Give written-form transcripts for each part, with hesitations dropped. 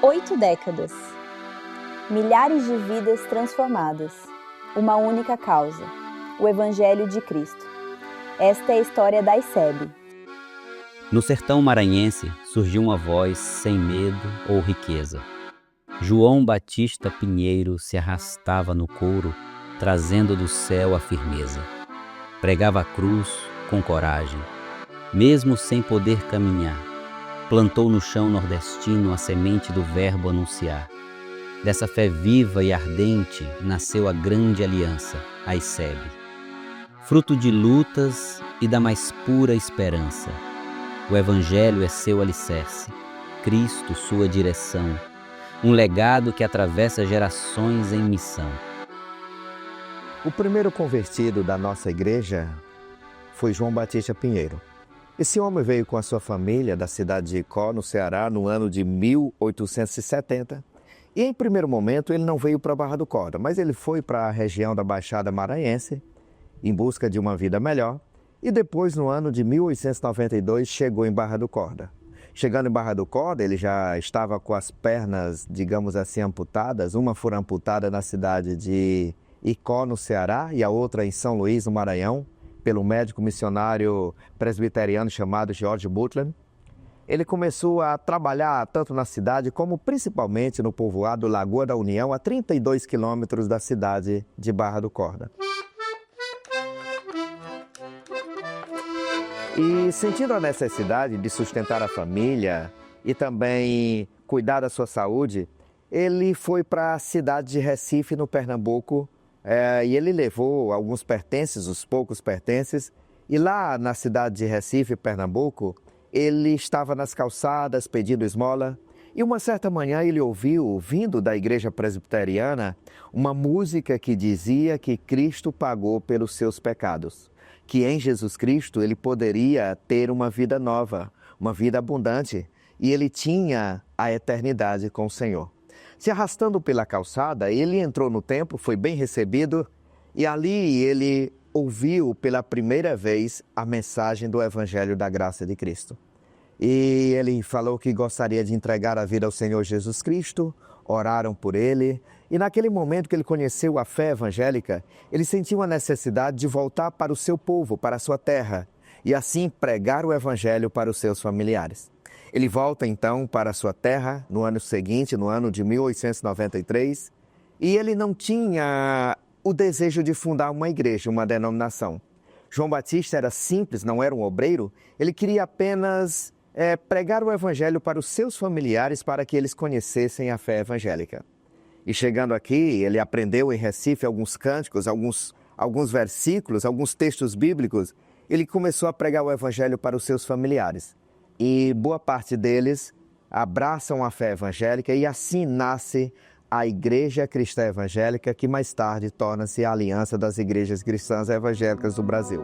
8 décadas, milhares de vidas transformadas, uma única causa, o Evangelho de Cristo. Esta é a história da ICEB. No sertão maranhense surgiu uma voz sem medo ou riqueza. João Batista Pinheiro se arrastava no couro, trazendo do céu a firmeza. Pregava a cruz com coragem, mesmo sem poder caminhar. Plantou no chão nordestino a semente do verbo anunciar. Dessa fé viva e ardente nasceu a grande aliança, a ICEB. Fruto de lutas e da mais pura esperança. O Evangelho é seu alicerce, Cristo sua direção, um legado que atravessa gerações em missão. O primeiro convertido da nossa igreja foi João Batista Pinheiro. Esse homem veio com a sua família da cidade de Icó, no Ceará, no ano de 1870. E em primeiro momento ele não veio para Barra do Corda, mas ele foi para a região da Baixada Maranhense em busca de uma vida melhor. E depois, no ano de 1892, chegou em Barra do Corda. Chegando em Barra do Corda, ele já estava com as pernas, digamos assim, amputadas. Uma foi amputada na cidade de Icó, no Ceará, e a outra em São Luís, no Maranhão, pelo médico missionário presbiteriano chamado George Butler. Ele começou a trabalhar tanto na cidade como principalmente no povoado Lagoa da União, a 32 quilômetros da cidade de Barra do Corda. E sentindo a necessidade de sustentar a família e também cuidar da sua saúde, ele foi para a cidade de Recife, no Pernambuco, e ele levou alguns pertences, os poucos pertences, e lá na cidade de Recife, Pernambuco, ele estava nas calçadas pedindo esmola, e uma certa manhã ele ouviu, vindo da igreja presbiteriana, uma música que dizia que Cristo pagou pelos seus pecados, que em Jesus Cristo ele poderia ter uma vida nova, uma vida abundante, e ele tinha a eternidade com o Senhor. Se arrastando pela calçada, ele entrou no templo, foi bem recebido, e ali ele ouviu pela primeira vez a mensagem do Evangelho da Graça de Cristo. E ele falou que gostaria de entregar a vida ao Senhor Jesus Cristo, oraram por ele, e naquele momento que ele conheceu a fé evangélica, ele sentiu a necessidade de voltar para o seu povo, para a sua terra, e assim pregar o Evangelho para os seus familiares. Ele volta então para a sua terra no ano seguinte, no ano de 1893, e ele não tinha o desejo de fundar uma igreja, uma denominação. João Batista era simples, não era um obreiro, ele queria apenas pregar o Evangelho para os seus familiares para que eles conhecessem a fé evangélica. E chegando aqui, ele aprendeu em Recife alguns cânticos, alguns versículos, alguns textos bíblicos. Ele começou a pregar o Evangelho para os seus familiares. E boa parte deles abraçam a fé evangélica e assim nasce a Igreja Cristã Evangélica, que mais tarde torna-se a Aliança das Igrejas Cristãs Evangélicas do Brasil.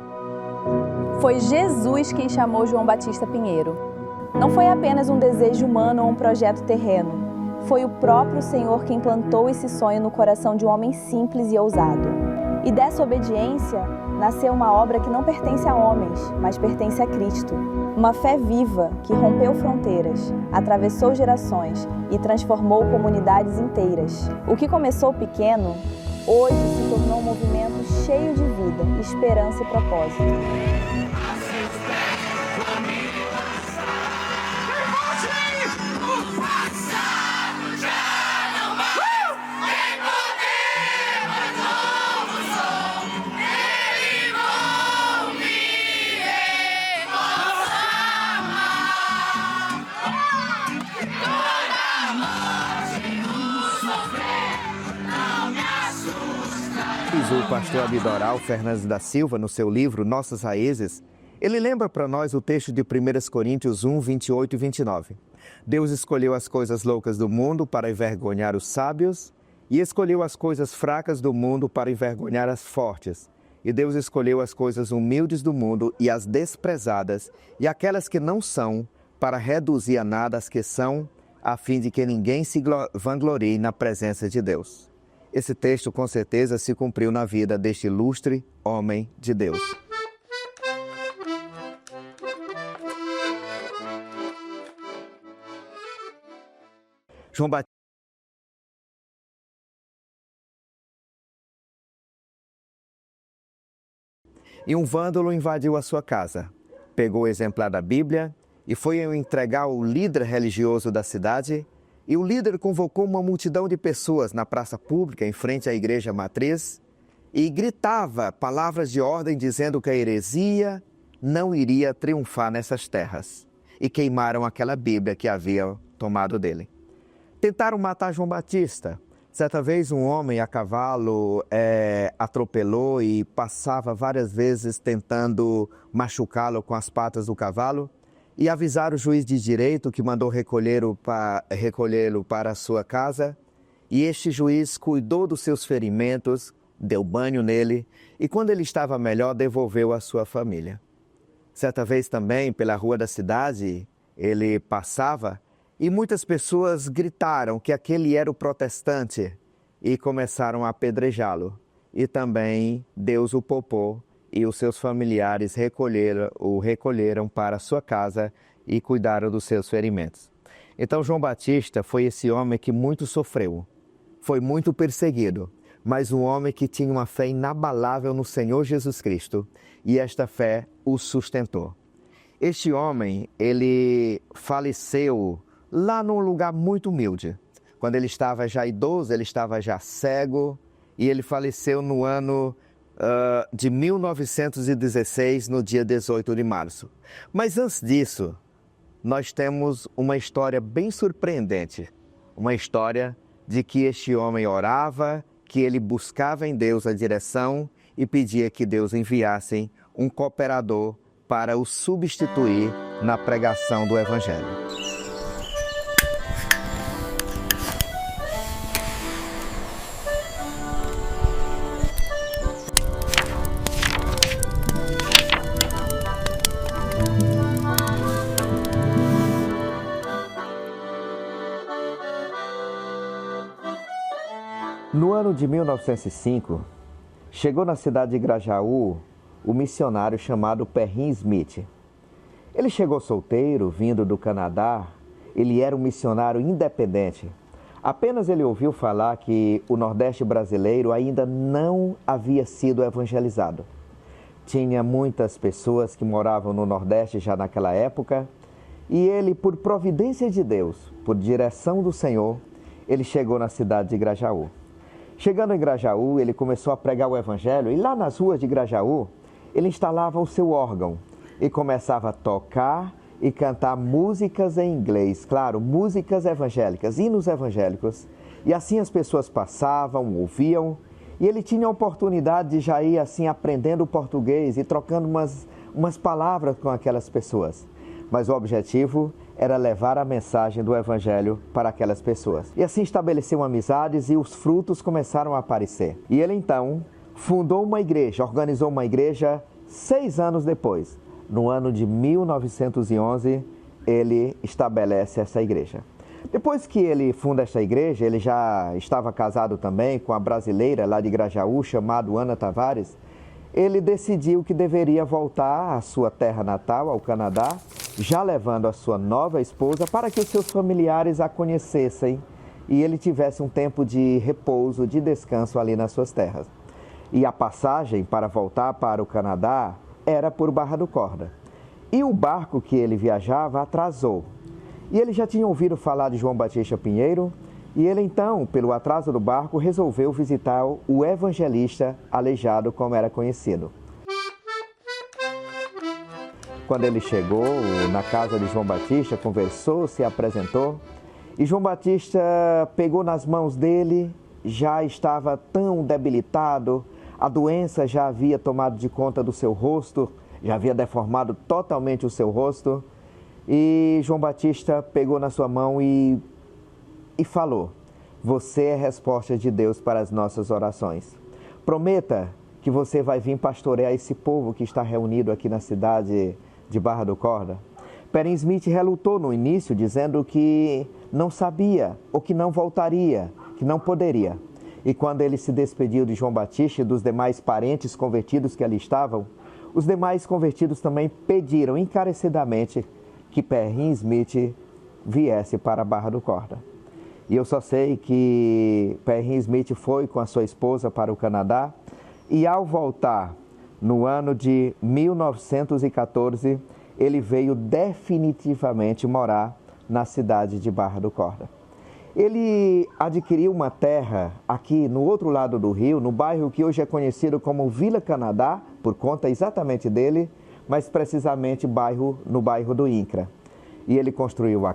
Foi Jesus quem chamou João Batista Pinheiro. Não foi apenas um desejo humano ou um projeto terreno. Foi o próprio Senhor quem plantou esse sonho no coração de um homem simples e ousado. E dessa obediência nasceu uma obra que não pertence a homens, mas pertence a Cristo. Uma fé viva que rompeu fronteiras, atravessou gerações e transformou comunidades inteiras. O que começou pequeno, hoje se tornou um movimento cheio de vida, esperança e propósito. O pastor Abidoral Fernandes da Silva, no seu livro Nossas Raízes, ele lembra para nós o texto de 1 Coríntios 1, 28 e 29. Deus escolheu as coisas loucas do mundo para envergonhar os sábios e escolheu as coisas fracas do mundo para envergonhar as fortes. E Deus escolheu as coisas humildes do mundo e as desprezadas e aquelas que não são para reduzir a nada as que são, a fim de que ninguém se vanglorie na presença de Deus. Esse texto, com certeza, se cumpriu na vida deste ilustre homem de Deus. João Batista e um vândalo invadiu a sua casa, pegou o exemplar da Bíblia e foi entregar ao líder religioso da cidade, e o líder convocou uma multidão de pessoas na praça pública em frente à igreja matriz e gritava palavras de ordem dizendo que a heresia não iria triunfar nessas terras, e queimaram aquela Bíblia que haviam tomado dele. Tentaram matar João Batista. Certa vez um homem a cavalo atropelou e passava várias vezes tentando machucá-lo com as patas do cavalo, e avisaram o juiz de direito que mandou recolhê-lo para a sua casa, e este juiz cuidou dos seus ferimentos, deu banho nele e quando ele estava melhor devolveu à sua família. Certa vez também pela rua da cidade ele passava e muitas pessoas gritaram que aquele era o protestante e começaram a apedrejá-lo. E também Deus o poupou e os seus familiares o recolheram para a sua casa e cuidaram dos seus ferimentos. Então João Batista foi esse homem que muito sofreu, foi muito perseguido, mas um homem que tinha uma fé inabalável no Senhor Jesus Cristo, e esta fé o sustentou. Este homem, ele faleceu lá num lugar muito humilde. Quando ele estava já idoso, ele estava já cego, e ele faleceu no ano de 1916, no dia 18 de março. Mas antes disso, nós temos uma história bem surpreendente, uma história de que este homem orava, que ele buscava em Deus a direção e pedia que Deus enviasse um cooperador para o substituir na pregação do Evangelho. No ano de 1905, chegou na cidade de Grajaú o missionário chamado Perrin Smith. Ele chegou solteiro, vindo do Canadá. Ele era um missionário independente. Apenas ele ouviu falar que o Nordeste brasileiro ainda não havia sido evangelizado. Tinha muitas pessoas que moravam no Nordeste já naquela época, e ele, por providência de Deus, por direção do Senhor, ele chegou na cidade de Grajaú. Chegando em Grajaú, ele começou a pregar o Evangelho, e lá nas ruas de Grajaú, ele instalava o seu órgão e começava a tocar e cantar músicas em inglês, claro, músicas evangélicas, hinos evangélicos. E assim as pessoas passavam, ouviam, e ele tinha a oportunidade de já ir assim aprendendo o português e trocando umas palavras com aquelas pessoas. Mas o objetivo era levar a mensagem do Evangelho para aquelas pessoas. E assim estabeleceu amizades e os frutos começaram a aparecer. E ele então fundou uma igreja, organizou uma igreja 6 anos depois. No ano de 1911, ele estabelece essa igreja. Depois que ele funda essa igreja, ele já estava casado também com a brasileira lá de Grajaú, chamada Ana Tavares. Ele decidiu que deveria voltar à sua terra natal, ao Canadá, já levando a sua nova esposa para que os seus familiares a conhecessem e ele tivesse um tempo de repouso, de descanso ali nas suas terras. E a passagem para voltar para o Canadá era por Barra do Corda. E o barco que ele viajava atrasou. E ele já tinha ouvido falar de João Batista Pinheiro, e ele então, pelo atraso do barco, resolveu visitar o evangelista aleijado, como era conhecido. Quando ele chegou na casa de João Batista, conversou, se apresentou, e João Batista pegou nas mãos dele, já estava tão debilitado, a doença já havia tomado de conta do seu rosto, já havia deformado totalmente o seu rosto, e João Batista pegou na sua mão e falou: você é a resposta de Deus para as nossas orações. Prometa que você vai vir pastorear esse povo que está reunido aqui na cidade de Barra do Corda. Perrin Smith relutou no início, dizendo que não sabia, ou que não voltaria, que não poderia. E quando ele se despediu de João Batista e dos demais parentes convertidos que ali estavam, os demais convertidos também pediram encarecidamente que Perrin Smith viesse para Barra do Corda. E eu só sei que Perrin Smith foi com a sua esposa para o Canadá e ao voltar no ano de 1914, ele veio definitivamente morar na cidade de Barra do Corda. Ele adquiriu uma terra aqui no outro lado do rio, no bairro que hoje é conhecido como Vila Canadá, por conta exatamente dele, mas precisamente no bairro do INCRA. E ele construiu a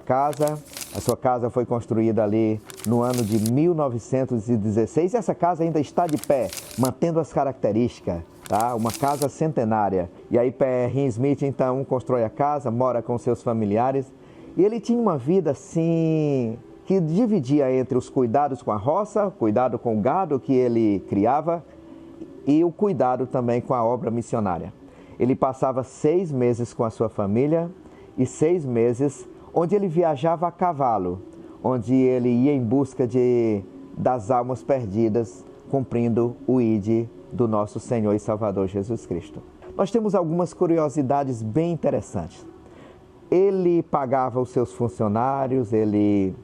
sua casa foi construída ali no ano de 1916, e essa casa ainda está de pé, mantendo as características, tá? Uma casa centenária. E aí Perrin Smith então constrói a casa, mora com seus familiares, e ele tinha uma vida assim, que dividia entre os cuidados com a roça, cuidado com o gado que ele criava, e o cuidado também com a obra missionária. Ele passava 6 meses com a sua família e 6 meses onde ele viajava a cavalo, onde ele ia em busca das almas perdidas, cumprindo o ID do nosso Senhor e Salvador Jesus Cristo. Nós temos algumas curiosidades bem interessantes. Ele pagava os seus funcionários, ele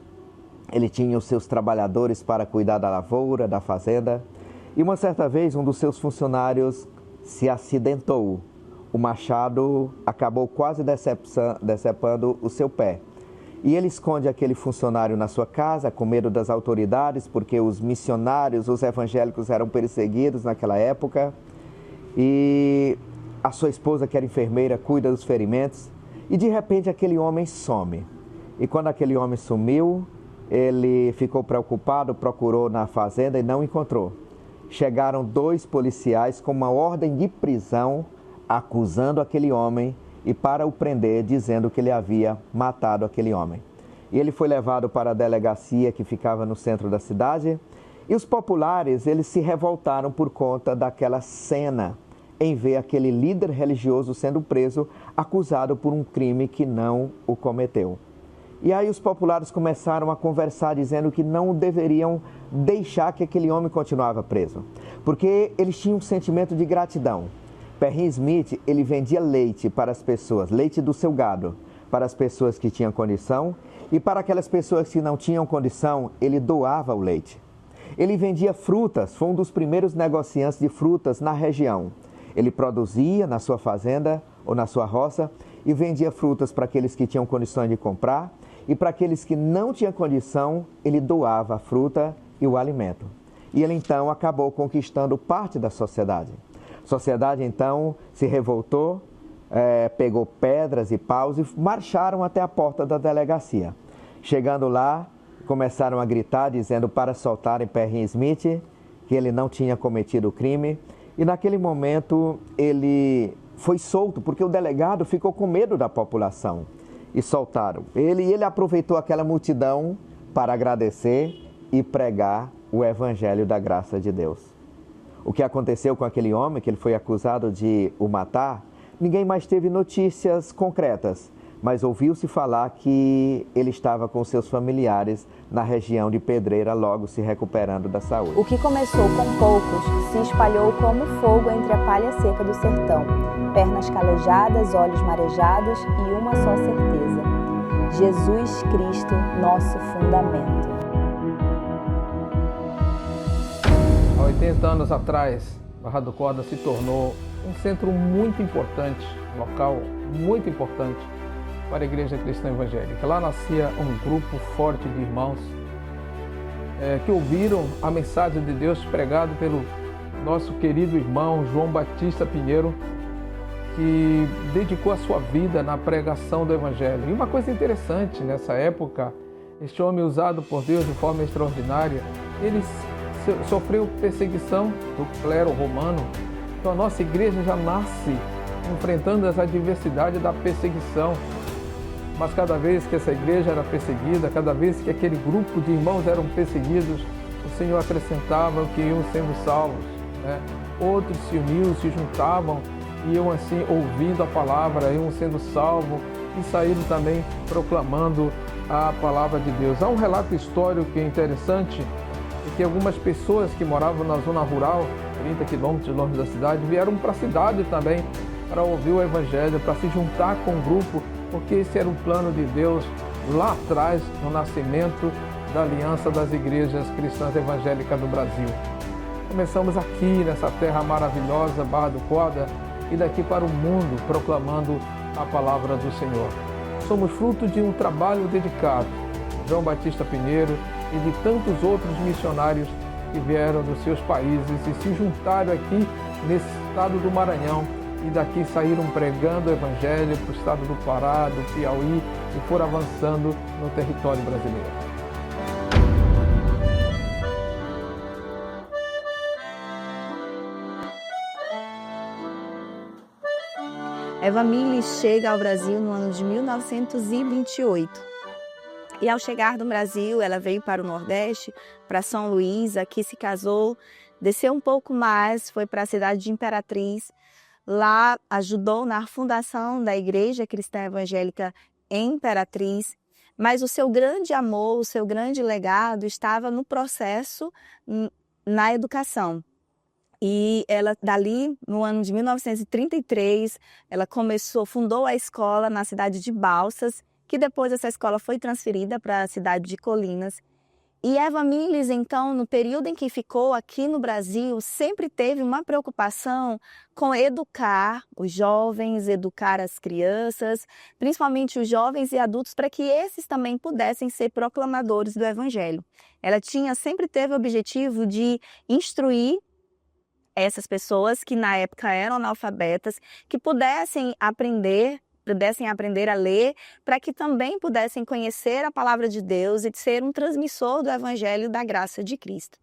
tinha os seus trabalhadores para cuidar da lavoura, da fazenda. E uma certa vez, um dos seus funcionários se acidentou. O machado acabou quase decepando o seu pé. E ele esconde aquele funcionário na sua casa, com medo das autoridades, porque os missionários, os evangélicos eram perseguidos naquela época. E a sua esposa, que era enfermeira, cuida dos ferimentos. E de repente aquele homem some. E quando aquele homem sumiu, ele ficou preocupado, procurou na fazenda e não encontrou. Chegaram 2 policiais com uma ordem de prisão, acusando aquele homem e para o prender, dizendo que ele havia matado aquele homem. E ele foi levado para a delegacia que ficava no centro da cidade, e os populares, eles se revoltaram por conta daquela cena, em ver aquele líder religioso sendo preso, acusado por um crime que não o cometeu. E aí os populares começaram a conversar, dizendo que não deveriam deixar que aquele homem continuava preso, porque eles tinham um sentimento de gratidão. Perrin Smith, ele vendia leite para as pessoas, leite do seu gado, para as pessoas que tinham condição, e para aquelas pessoas que não tinham condição, ele doava o leite. Ele vendia frutas, foi um dos primeiros negociantes de frutas na região. Ele produzia na sua fazenda ou na sua roça e vendia frutas para aqueles que tinham condições de comprar, e para aqueles que não tinham condição, ele doava a fruta e o alimento. E ele então acabou conquistando parte da sociedade. A sociedade então se revoltou, pegou pedras e paus e marcharam até a porta da delegacia. Chegando lá, começaram a gritar, dizendo para soltarem Perrin Smith, que ele não tinha cometido o crime. E naquele momento ele foi solto, porque o delegado ficou com medo da população. E soltaram. Ele aproveitou aquela multidão para agradecer e pregar o evangelho da graça de Deus. O que aconteceu com aquele homem, que ele foi acusado de o matar, ninguém mais teve notícias concretas, mas ouviu-se falar que ele estava com seus familiares na região de Pedreira, logo se recuperando da saúde. O que começou com poucos se espalhou como fogo entre a palha seca do sertão. Pernas calejadas, olhos marejados e uma só certeza: Jesus Cristo, nosso fundamento. Há 80 anos atrás, Barra do Corda se tornou um centro muito importante, um local muito importante para a Igreja Cristã Evangélica. Lá nascia um grupo forte de irmãos que ouviram a mensagem de Deus pregada pelo nosso querido irmão João Batista Pinheiro, que dedicou a sua vida na pregação do Evangelho. E uma coisa interessante, nessa época, este homem usado por Deus de forma extraordinária, ele sofreu perseguição do clero romano. Então a nossa igreja já nasce enfrentando as adversidades da perseguição. Mas cada vez que essa igreja era perseguida, cada vez que aquele grupo de irmãos eram perseguidos, o Senhor acrescentava que iam sendo salvos, né? Outros se uniam, se juntavam, iam assim ouvindo a palavra, iam sendo salvos e saíram também proclamando a palavra de Deus. Há um relato histórico que é interessante, que algumas pessoas que moravam na zona rural, 30 quilômetros longe da cidade, vieram para a cidade também para ouvir o Evangelho, para se juntar com o grupo, porque esse era o plano de Deus lá atrás, no nascimento da Aliança das Igrejas Cristãs Evangélicas do Brasil. Começamos aqui, nessa terra maravilhosa, Barra do Corda, e daqui para o mundo, proclamando a palavra do Senhor. Somos fruto de um trabalho dedicado, João Batista Pinheiro e de tantos outros missionários que vieram dos seus países e se juntaram aqui nesse estado do Maranhão, e daqui saíram pregando o Evangelho para o estado do Pará, do Piauí, e foram avançando no território brasileiro. Eva Milles chega ao Brasil no ano de 1928. E ao chegar no Brasil, ela veio para o Nordeste, para São Luís, aqui se casou, desceu um pouco mais, foi para a cidade de Imperatriz. Lá ajudou na fundação da Igreja Cristã Evangélica em Imperatriz, mas o seu grande amor, o seu grande legado estava no processo na educação. E ela, dali, no ano de 1933, ela fundou a escola na cidade de Balsas, que depois essa escola foi transferida para a cidade de Colinas. E Eva Milles, então, no período em que ficou aqui no Brasil, sempre teve uma preocupação com educar os jovens, educar as crianças, principalmente os jovens e adultos, para que esses também pudessem ser proclamadores do Evangelho. Ela sempre teve o objetivo de instruir essas pessoas que na época eram analfabetas, que pudessem aprender a ler, para que também pudessem conhecer a palavra de Deus e ser um transmissor do Evangelho da graça de Cristo.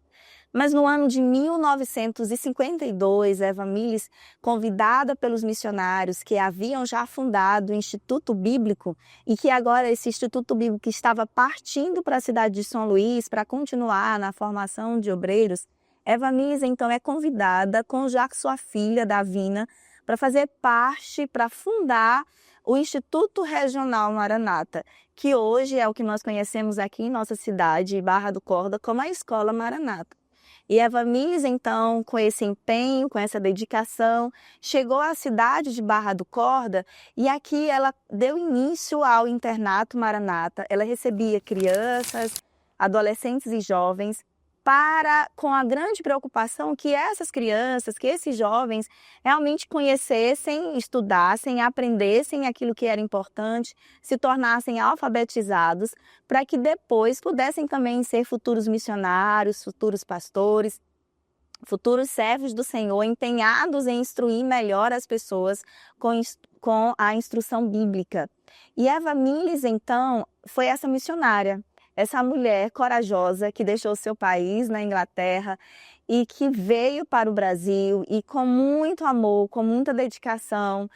Mas no ano de 1952, Eva Milles, convidada pelos missionários que haviam já fundado o Instituto Bíblico, e que agora esse Instituto Bíblico estava partindo para a cidade de São Luís para continuar na formação de obreiros, Eva Milles, então, é convidada com já sua filha, Davina, para fazer parte, para fundar o Instituto Regional Maranata, que hoje é o que nós conhecemos aqui em nossa cidade, Barra do Corda, como a Escola Maranata. E Eva Milles, então, com esse empenho, com essa dedicação, chegou à cidade de Barra do Corda, e aqui ela deu início ao Internato Maranata. Ela recebia crianças, adolescentes e jovens, com a grande preocupação que essas crianças, que esses jovens realmente conhecessem, estudassem, aprendessem aquilo que era importante, se tornassem alfabetizados, para que depois pudessem também ser futuros missionários, futuros pastores, futuros servos do Senhor, empenhados em instruir melhor as pessoas com a instrução bíblica. E Eva Milles, então, foi essa missionária, essa mulher corajosa que deixou seu país na Inglaterra e que veio para o Brasil e com muito amor, com muita dedicação,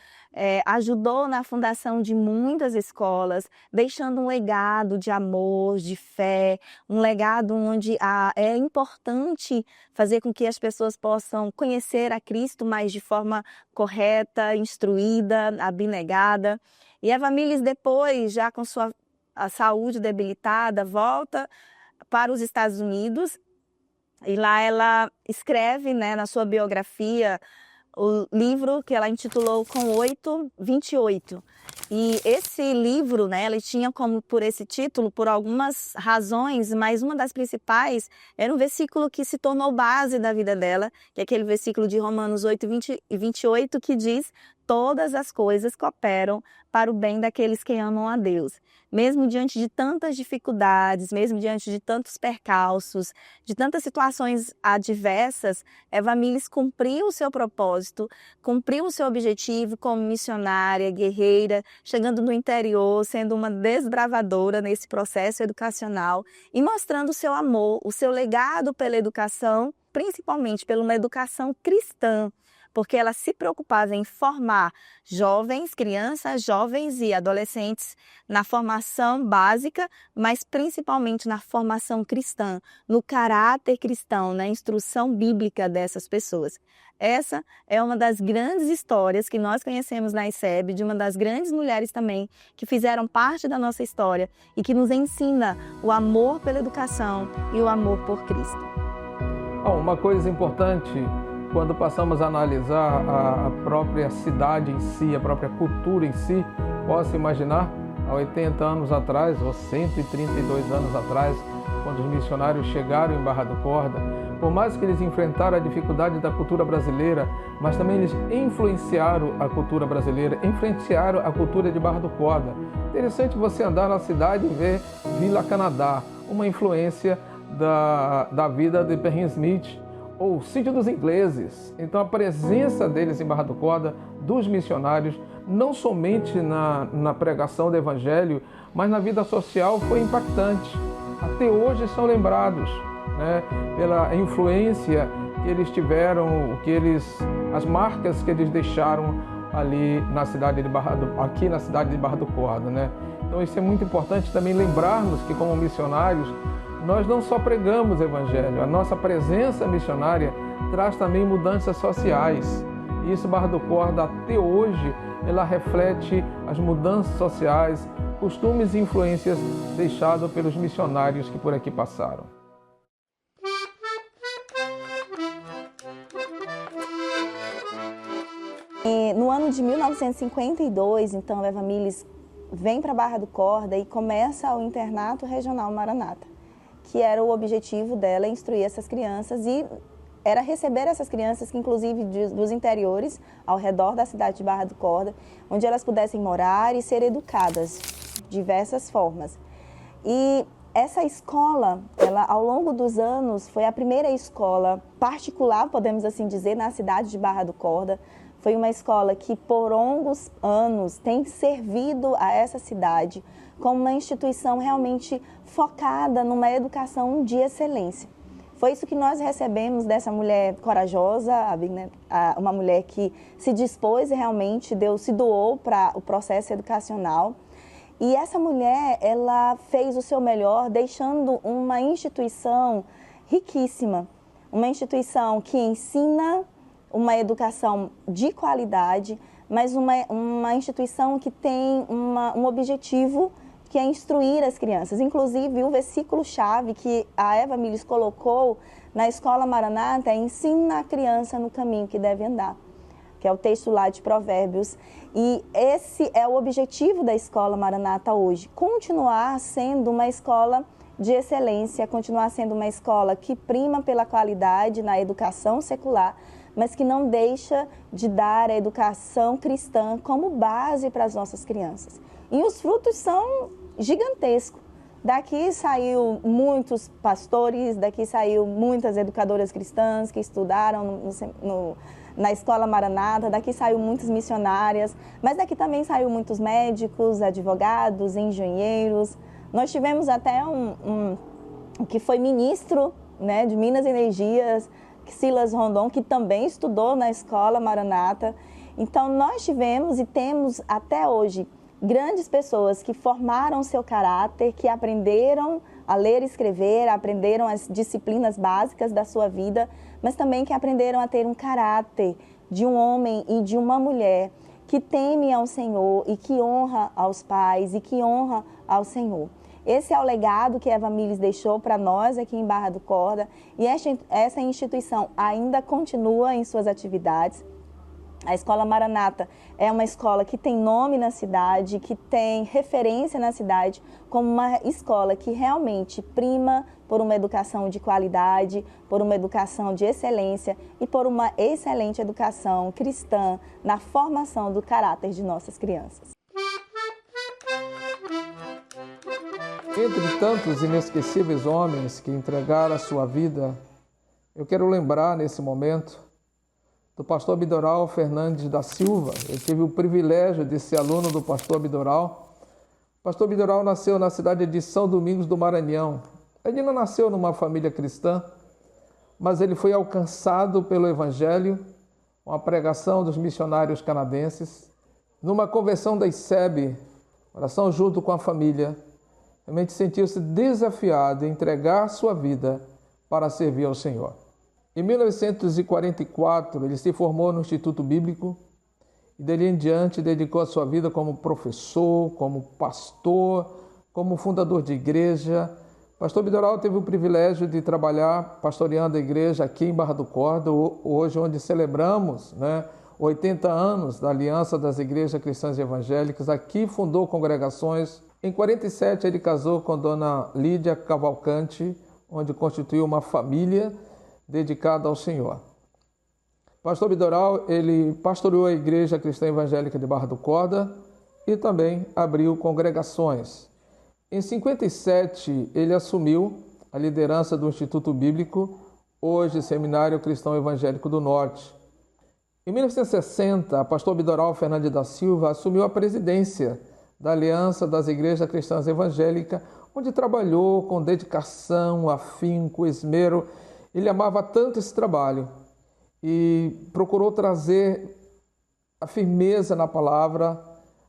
ajudou na fundação de muitas escolas, deixando um legado de amor, de fé, um legado onde é importante fazer com que as pessoas possam conhecer a Cristo, mas de forma correta, instruída, abnegada. E Eva Milles, depois, já com a saúde debilitada, volta para os Estados Unidos, e lá ela escreve, na sua biografia, o livro que ela intitulou Com 8:28. E esse livro, ela tinha como por esse título, por algumas razões, mas uma das principais era um versículo que se tornou base da vida dela, que é aquele versículo de Romanos 8:28, que diz: todas as coisas cooperam para o bem daqueles que amam a Deus. Mesmo diante de tantas dificuldades, mesmo diante de tantos percalços, de tantas situações adversas, Eva Milles cumpriu o seu propósito, cumpriu o seu objetivo como missionária, guerreira, chegando no interior, sendo uma desbravadora nesse processo educacional e mostrando o seu amor, o seu legado pela educação, principalmente pela uma educação cristã, porque ela se preocupava em formar jovens, crianças, jovens e adolescentes na formação básica, mas principalmente na formação cristã, no caráter cristão, na instrução bíblica dessas pessoas. Essa é uma das grandes histórias que nós conhecemos na ICEB, de uma das grandes mulheres também que fizeram parte da nossa história e que nos ensina o amor pela educação e o amor por Cristo. Uma coisa importante, quando passamos a analisar a própria cidade em si, a própria cultura em si, posso imaginar há 80 anos atrás, ou 132 anos atrás, quando os missionários chegaram em Barra do Corda, por mais que eles enfrentaram a dificuldade da cultura brasileira, mas também eles influenciaram a cultura brasileira, influenciaram a cultura de Barra do Corda. Interessante você andar na cidade e ver Vila Canadá, uma influência da vida de Perrin Smith, ou Sítio dos Ingleses. Então a presença deles em Barra do Corda, dos missionários, não somente na pregação do Evangelho, mas na vida social foi impactante. Até hoje são lembrados, né, pela influência que eles tiveram, as marcas que eles deixaram ali na cidade de aqui na cidade de Barra do Corda, né? Então isso é muito importante também lembrarmos que como missionários nós não só pregamos o Evangelho, a nossa presença missionária traz também mudanças sociais. E isso Barra do Corda até hoje ela reflete as mudanças sociais, costumes e influências deixados pelos missionários que por aqui passaram. No ano de 1952, então, a Eva Miles vem para Barra do Corda e começa o Internato Regional Maranata, que era o objetivo dela, instruir essas crianças e era receber essas crianças, que inclusive dos interiores, ao redor da cidade de Barra do Corda, onde elas pudessem morar e ser educadas de diversas formas. E essa escola, ela ao longo dos anos, foi a primeira escola particular, podemos assim dizer, na cidade de Barra do Corda. Foi uma escola que por longos anos tem servido a essa cidade como uma instituição realmente focada numa educação de excelência. Foi isso que nós recebemos dessa mulher corajosa, uma mulher que se dispôs e realmente se doou para o processo educacional. E essa mulher, ela fez o seu melhor, deixando uma instituição riquíssima, uma instituição que ensina uma educação de qualidade, mas uma instituição que tem um objetivo, que é instruir as crianças. Inclusive, o versículo-chave que a Eva Miles colocou na Escola Maranata é: ensina a criança no caminho que deve andar, que é o texto lá de Provérbios. E esse é o objetivo da Escola Maranata hoje, continuar sendo uma escola de excelência, continuar sendo uma escola que prima pela qualidade na educação secular, mas que não deixa de dar a educação cristã como base para as nossas crianças. E os frutos são gigantescos. Daqui saiu muitos pastores, daqui saiu muitas educadoras cristãs que estudaram na Escola Maranata, daqui saiu muitas missionárias, mas daqui também saiu muitos médicos, advogados, engenheiros. Nós tivemos até um que foi ministro, né, de Minas e Energias, Silas Rondon, que também estudou na Escola Maranata. Então nós tivemos e temos até hoje grandes pessoas que formaram seu caráter, que aprenderam a ler e escrever, aprenderam as disciplinas básicas da sua vida, mas também que aprenderam a ter um caráter de um homem e de uma mulher que teme ao Senhor e que honra aos pais e que honra ao Senhor. Esse é o legado que Eva Miles deixou para nós aqui em Barra do Corda, e essa instituição ainda continua em suas atividades. A Escola Maranata é uma escola que tem nome na cidade, que tem referência na cidade, como uma escola que realmente prima por uma educação de qualidade, por uma educação de excelência e por uma excelente educação cristã na formação do caráter de nossas crianças. Entre tantos inesquecíveis homens que entregaram a sua vida, eu quero lembrar nesse momento do pastor Abidoral Fernandes da Silva. Eu tive o privilégio de ser aluno do pastor Abidoral. O pastor Abidoral nasceu na cidade de São Domingos do Maranhão. Ele não nasceu numa família cristã, mas ele foi alcançado pelo Evangelho, uma pregação dos missionários canadenses, numa conversão da ICEB, oração junto com a família. Realmente sentiu-se desafiado a entregar sua vida para servir ao Senhor. Em 1944, ele se formou no Instituto Bíblico e dali em diante dedicou a sua vida como professor, como pastor, como fundador de igreja. Pastor Abidoral teve o privilégio de trabalhar pastoreando a igreja aqui em Barra do Corda, hoje onde celebramos, 80 anos da Aliança das Igrejas Cristãs Evangélicas. Aqui fundou congregações. Em 47 ele casou com Dona Lídia Cavalcante, onde constituiu uma família dedicada ao Senhor. Pastor Bidoral, ele pastoreou a Igreja Cristã Evangélica de Barra do Corda e também abriu congregações. Em 57, ele assumiu a liderança do Instituto Bíblico, hoje Seminário Cristão Evangélico do Norte. Em 1960, pastor Bidoral Fernandes da Silva assumiu a presidência da Aliança das Igrejas Cristãs Evangélicas, onde trabalhou com dedicação, afinco, esmero. Ele amava tanto esse trabalho e procurou trazer a firmeza na palavra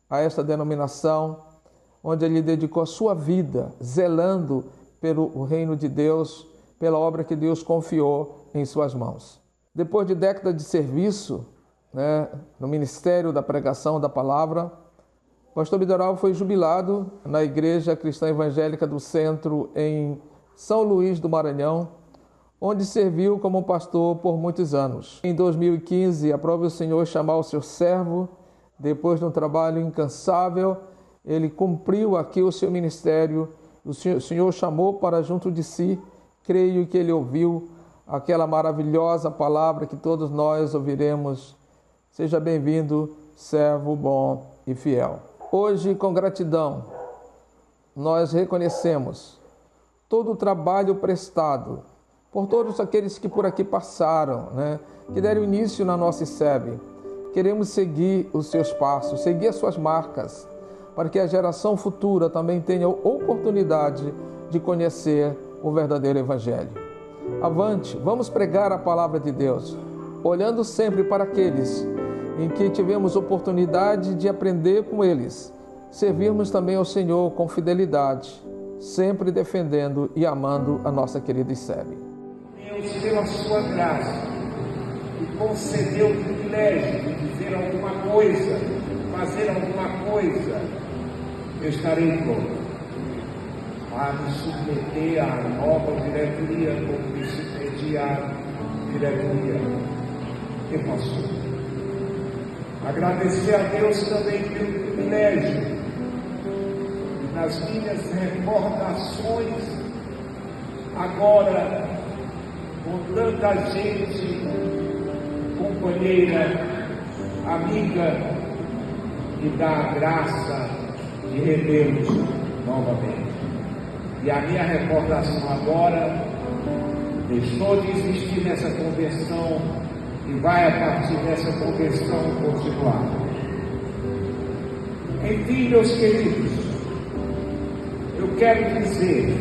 a esta denominação, onde ele dedicou a sua vida zelando pelo reino de Deus, pela obra que Deus confiou em suas mãos. Depois de décadas de serviço, no Ministério da Pregação da Palavra, o pastor Bidoral foi jubilado na Igreja Cristã Evangélica do Centro, em São Luís do Maranhão, onde serviu como pastor por muitos anos. Em 2015, aprove o Senhor chamar o seu servo. Depois de um trabalho incansável, ele cumpriu aqui o seu ministério. O Senhor chamou para junto de si. Creio que ele ouviu aquela maravilhosa palavra que todos nós ouviremos. Seja bem-vindo, servo bom e fiel. Hoje, com gratidão, nós reconhecemos todo o trabalho prestado por todos aqueles que por aqui passaram, que deram início na nossa ICEB. Queremos seguir os seus passos, seguir as suas marcas, para que a geração futura também tenha oportunidade de conhecer o verdadeiro Evangelho. Avante, vamos pregar a palavra de Deus, olhando sempre para aqueles em que tivemos oportunidade de aprender com eles, servirmos também ao Senhor com fidelidade, sempre defendendo e amando a nossa querida ICEB. Deus, pela sua graça, me concedeu o privilégio de dizer alguma coisa, fazer alguma coisa, eu estarei pronto a me submeter à nova diretoria, como me submeti à diretoria que passou. Agradecer a Deus também pelo privilégio de, nas minhas recordações, agora, com tanta gente, companheira, amiga, me dá a graça de revê-los novamente. E a minha recordação agora, deixou de existir nessa convenção e vai, a partir dessa convenção, continuar. Enfim, meus queridos, eu quero dizer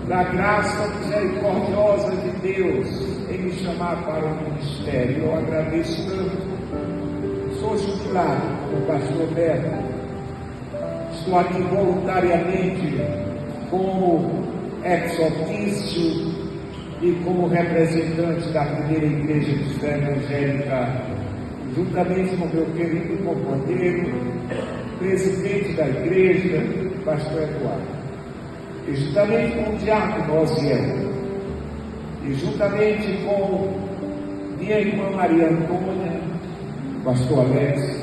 da graça misericordiosa de Deus em me chamar para o ministério. Eu agradeço tanto. Sou jubilado com o pastor Beto. Estou aqui voluntariamente como ex-ofício e como representante da primeira igreja cristã evangélica, juntamente com meu querido companheiro, presidente da igreja, pastor Eduardo, e juntamente com o diácono Osiel, e juntamente com minha irmã Maria Antônia, pastor Alex,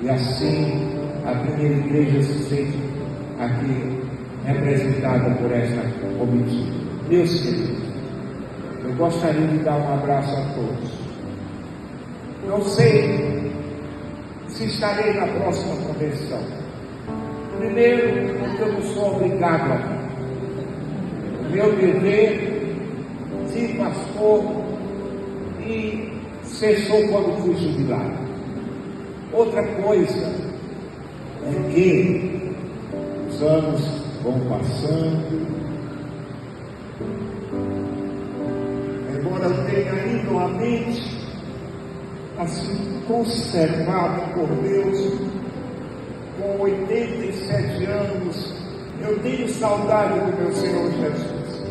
e assim a primeira igreja se sente aqui representada por esta comitiva. Meus queridos, eu gostaria de dar um abraço a todos. Não sei se estarei na próxima convenção. Primeiro, porque eu não sou obrigado a ir. O meu dever, ser pastor, e cessou quando fui jubilado. Outra coisa é que os anos vão passando. Embora eu tenha ainda uma mente assim conservada por Deus, com 87 anos, eu tenho saudade do meu Senhor Jesus.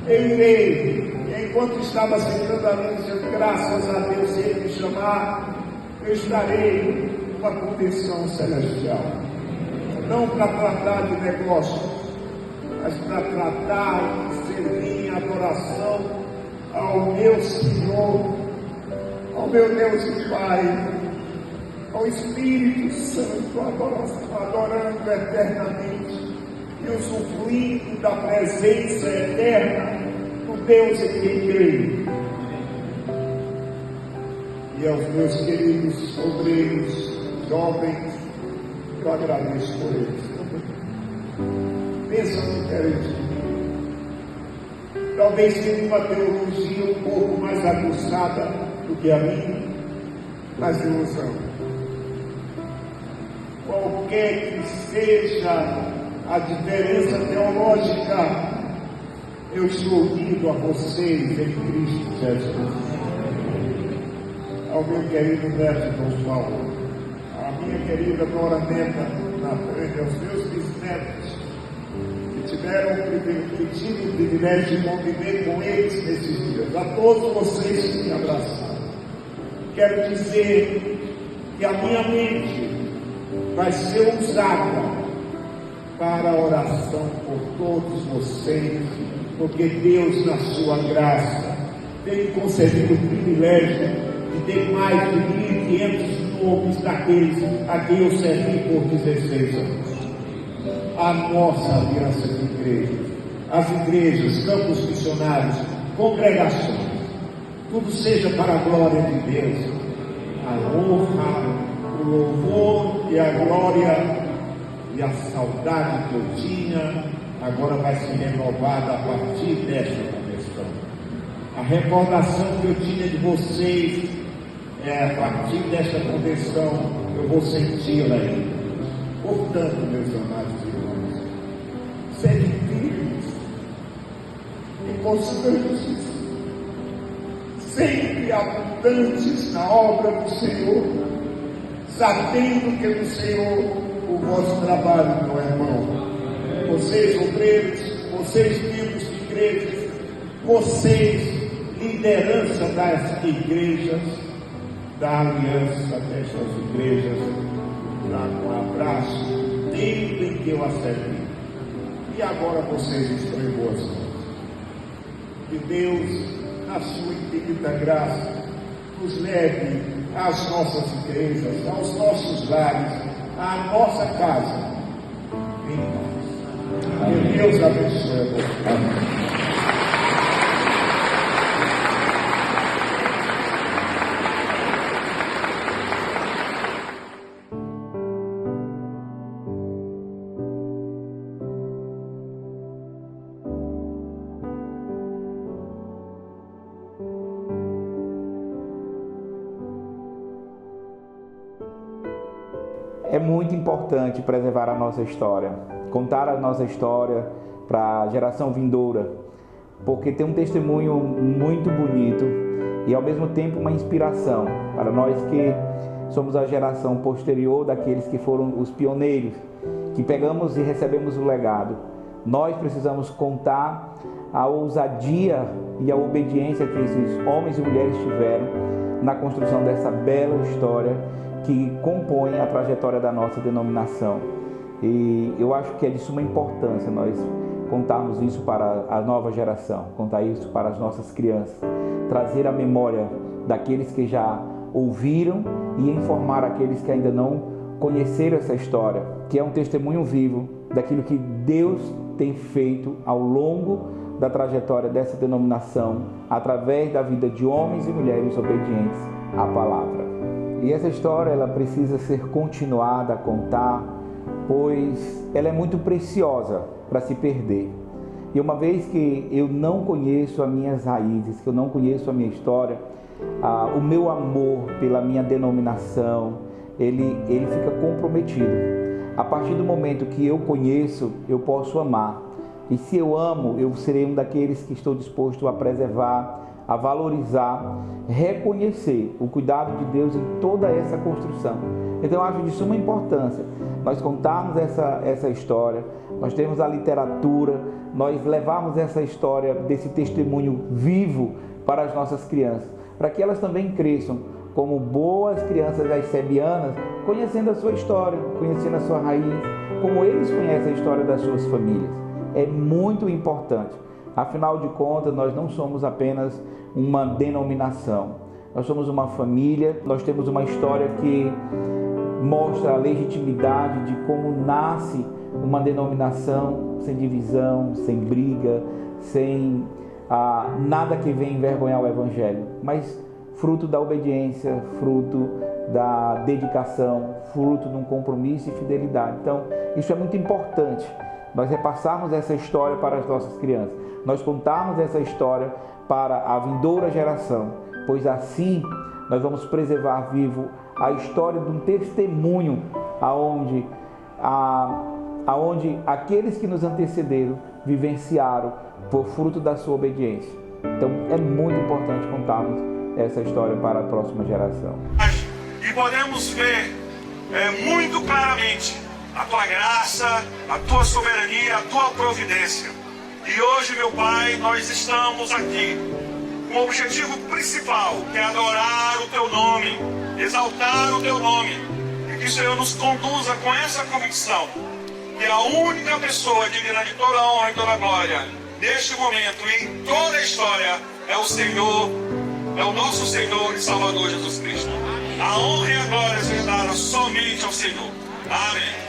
Eu irei, enquanto estava sentando a mesa, graças a Deus, se Ele me chamar, eu estarei numa convenção celestial. Não para tratar de negócios, mas para tratar de servir em adoração ao meu Senhor Ó meu Deus e Pai, ao Espírito Santo, adorando eternamente e usufruindo da presença eterna do Deus em quem creio. E aos meus queridos obreiros, jovens, eu agradeço por eles. Pensam diferente de mim. Talvez tenha uma teologia um pouco mais aguçada do que a minha, mas eu os amo. Qualquer que seja a diferença teológica, eu estou unido a vocês em Cristo Jesus. Ao meu querido neto Dom Paulo, à minha querida Nora Neta na frente, aos meus bisnetos, que tive o privilégio de conviver com eles nesses dias, a todos vocês que me abraçaram. Quero dizer que a minha mente vai ser usada para a oração por todos vocês, porque Deus, na sua graça, tem me concedido o privilégio de ter mais de 1.500 nomes daqueles a quem eu servi por 16 anos. A nossa aliança de igrejas, as igrejas, campos missionários, congregações, tudo seja para a glória de Deus, a honra, o louvor e a glória e a saudade que eu tinha, agora vai ser renovada a partir desta convenção. A recordação que eu tinha de vocês, a partir desta convenção, eu vou senti-la aí. Portanto, meus amados irmãos, sede firmes e constantes, sempre abundantes na obra do Senhor, sabendo que no Senhor o vosso trabalho não é mão. Vocês obreiros, vocês membros de igrejas, vocês liderança das igrejas, da aliança destas igrejas, dá um abraço desde em que eu a servi. E agora vocês estão em boas mãos. Que Deus, na sua infinita graça, nos leve às nossas igrejas, aos nossos lares, à nossa casa, em paz. Que Deus abençoe a você. Amém. É muito importante preservar a nossa história, contar a nossa história para a geração vindoura, porque tem um testemunho muito bonito e ao mesmo tempo uma inspiração para nós que somos a geração posterior daqueles que foram os pioneiros, que pegamos e recebemos o legado. Nós precisamos contar a ousadia e a obediência que esses homens e mulheres tiveram na construção dessa bela história que compõe a trajetória da nossa denominação. E eu acho que é de suma importância nós contarmos isso para a nova geração, contar isso para as nossas crianças, trazer a memória daqueles que já ouviram e informar aqueles que ainda não conheceram essa história, que é um testemunho vivo daquilo que Deus tem feito ao longo da trajetória dessa denominação, através da vida de homens e mulheres obedientes à palavra. E essa história ela precisa ser continuada a contar, pois ela é muito preciosa para se perder. E uma vez que eu não conheço as minhas raízes, que eu não conheço a minha história, o meu amor pela minha denominação, ele fica comprometido. A partir do momento que eu conheço, eu posso amar. E se eu amo, eu serei um daqueles que estou disposto a preservar, a valorizar, reconhecer o cuidado de Deus em toda essa construção. Então eu acho de suma importância nós contarmos essa história, nós temos a literatura, nós levarmos essa história desse testemunho vivo para as nossas crianças, para que elas também cresçam como boas crianças aicebianas, conhecendo a sua história, conhecendo a sua raiz, como eles conhecem a história das suas famílias. É muito importante. Afinal de contas, nós não somos apenas uma denominação. nós somos uma família, nós temos uma história que mostra a legitimidade de como nasce uma denominação sem divisão, sem briga, sem nada que venha envergonhar o Evangelho, mas fruto da obediência, fruto da dedicação, fruto de um compromisso e fidelidade. Então, isso é muito importante, nós repassarmos essa história para as nossas crianças, nós contarmos essa história para a vindoura geração, pois assim nós vamos preservar vivo a história de um testemunho aonde aqueles que nos antecederam vivenciaram por fruto da sua obediência. Então é muito importante contarmos essa história para a próxima geração. E podemos ver muito claramente a tua graça, a tua soberania, a tua providência. E hoje, meu Pai, nós estamos aqui com o objetivo principal, que é adorar o teu nome, exaltar o teu nome, e que o Senhor nos conduza com essa convicção, que a única pessoa digna de toda a honra e toda a glória, neste momento e em toda a história, é o Senhor, é o nosso Senhor e Salvador Jesus Cristo. A honra e a glória sejam dadas somente ao Senhor. Amém.